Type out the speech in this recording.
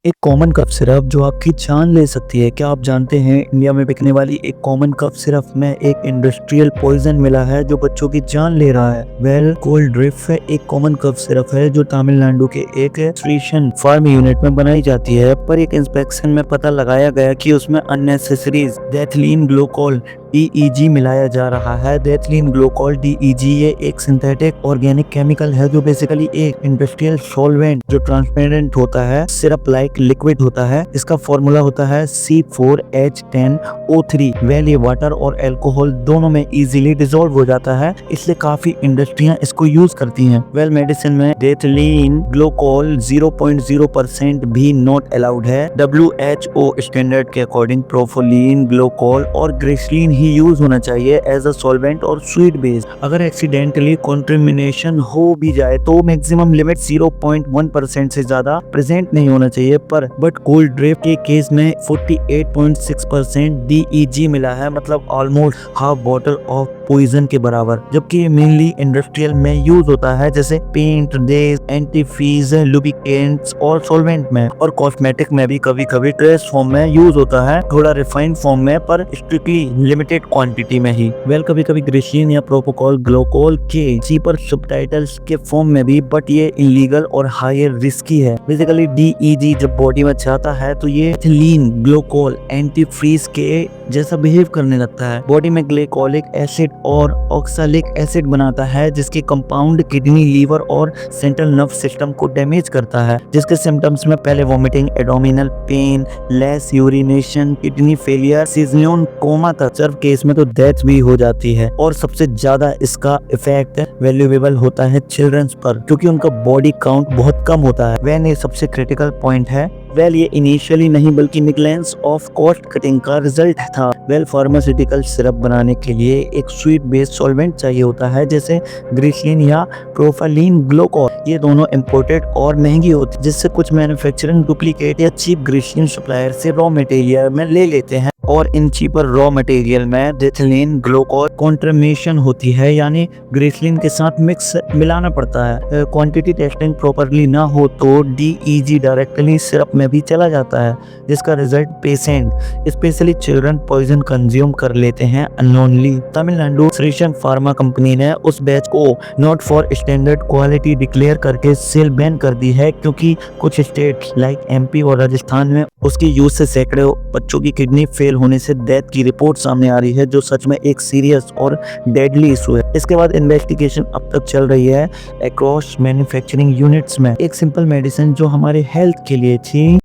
एक common cough syrup जो आपकी जान ले सकती है। क्या आप जानते हैं इंडिया में बिकने वाली एक कॉमन कफ सिरप में एक इंडस्ट्रियल पॉइजन मिला है जो बच्चों की जान ले रहा है। वेल कोल्ड ड्रिप एक कॉमन कफ सिरप है जो तमिलनाडु के एक न्यूट्रिशन फार्म यूनिट में बनाई जाती है, पर एक इंस्पेक्शन में पता लगाया गया कि उसमें अननेसेसरीज डेथिलीन ग्लूकोल DEG मिलाया जा रहा है। डेथिलीन ग्लूकोल DEG ये एक सिंथेटिक ऑर्गेनिक केमिकल है जो बेसिकली एक इंडस्ट्रियल सॉल्वेंट जो ट्रांसपेरेंट होता है, सिरप लाइक लिक्विड होता है। इसका फॉर्मूला होता है C4H10O3। वेल ये वाटर और अल्कोहल दोनों में इजीली डिसॉल्व हो जाता है, इसलिए काफी इंडस्ट्रियां इसको यूज करती हैं। वेल मेडिसिन में डेथिलीन ग्लूकोल 0.0% भी नॉट अलाउड है। WHO स्टैंडर्ड के अकॉर्डिंग प्रोफोलिन ग्लूकोल और ग्लिसरीन ही यूज होना चाहिए एज अ सॉल्वेंट और स्वीट बेस। अगर एक्सीडेंटली कॉन्टेमिनेशन हो भी जाए तो मैक्सिमम लिमिट 0.1% से ज्यादा प्रेजेंट नहीं होना चाहिए, पर बट कोल्ड ड्रिप के केस में 48.6% DEG मिला है, मतलब almost half bottle of poison के बराबर। जबकि मेनली इंडस्ट्रियल में यूज होता है जैसे पेंट, डेज, एंटीफीज, लुब्रिकेंट्स और सॉल्वेंट में, और कॉस्मेटिक में भी कभी कभी ट्रेस फॉर्म में यूज होता है, थोड़ा रिफाइंड फॉर्म में, पर स्ट्रिक्टली लिमिटेड क्वांटिटी में ही। वेल कभी कभी ग्लिसरीन या प्रोपोकोल ग्लूकोल के चीपर सबटाइटल्स के फॉर्म में भी, बट ये इलीगल और हायर रिस्की है। बेसिकली DEG जब बॉडी में जाता है तो ये एथिलीन ग्लूकोल एंटीफ्रीज के जैसा बिहेव करने लगता है। बॉडी में ग्लाइकोलिक एसिड और ऑक्सैलिक एसिड बनाता है जिसके कंपाउंड किडनी, लीवर और सेंट्रल नर्व सिस्टम को डैमेज करता है, जिसके सिम्टम्स में पहले vomiting, abdominal pain, less urination, kidney failure, सीजनियन कोमा तक, सर्व केस में तो डेथ भी हो जाती है। और सबसे ज्यादा इसका इफेक्ट वैल्यूएबल होता है चिल्ड्रंस पर, क्योंकि उनका बॉडी काउंट बहुत कम होता है। वह ये सबसे क्रिटिकल पॉइंट है। वेल ये इनिशियली नहीं बल्कि निगलेंस ऑफ कॉस्ट कटिंग का रिजल्ट था। वेल फार्मास्यूटिकल सिरप बनाने के लिए एक स्वीट बेस्ड सॉल्वेंट चाहिए होता है जैसे ग्लिसरीन या प्रोफालिन ग्लूकोल। ये दोनों इंपोर्टेड और महंगी होती है, जिससे कुछ मैन्युफैक्चरिंग डुप्लीकेट या चीप ग्लिसरीन सप्लायर से रॉ मटेरियल में ले लेते हैं, और इन चीपर रॉ मटेरियल में डेथिलीन ग्लूकोल कॉन्ट्रमेशन होती है, यानी ग्लिसरीन के साथ मिक्स मिलाना पड़ता है। क्वांटिटी टेस्टिंग प्रॉपर्ली ना हो तो DEG डायरेक्टली सिरप में भी चला जाता है, जिसका result patient specially children poison consume कर लेते हैं unknowingly. Tamil Nadu nutrition pharma company ने उस बैच को not for standard quality declare करके सेल बैन कर दी है, क्योंकि कुछ स्टेट लाइक MP और राजस्थान में उसकी यूज से सैकड़ों बच्चों की किडनी फेल होने से डेथ की रिपोर्ट सामने आ रही है, जो सच में एक सीरियस और डेडली इशू है। इसके बाद इन्वेस्टिगेशन अब तक चल रही है अक्रॉस मैन्युफैक्चरिंग यूनिट्स में। एक सिंपल मेडिसिन जो हमारे हेल्थ के लिए थी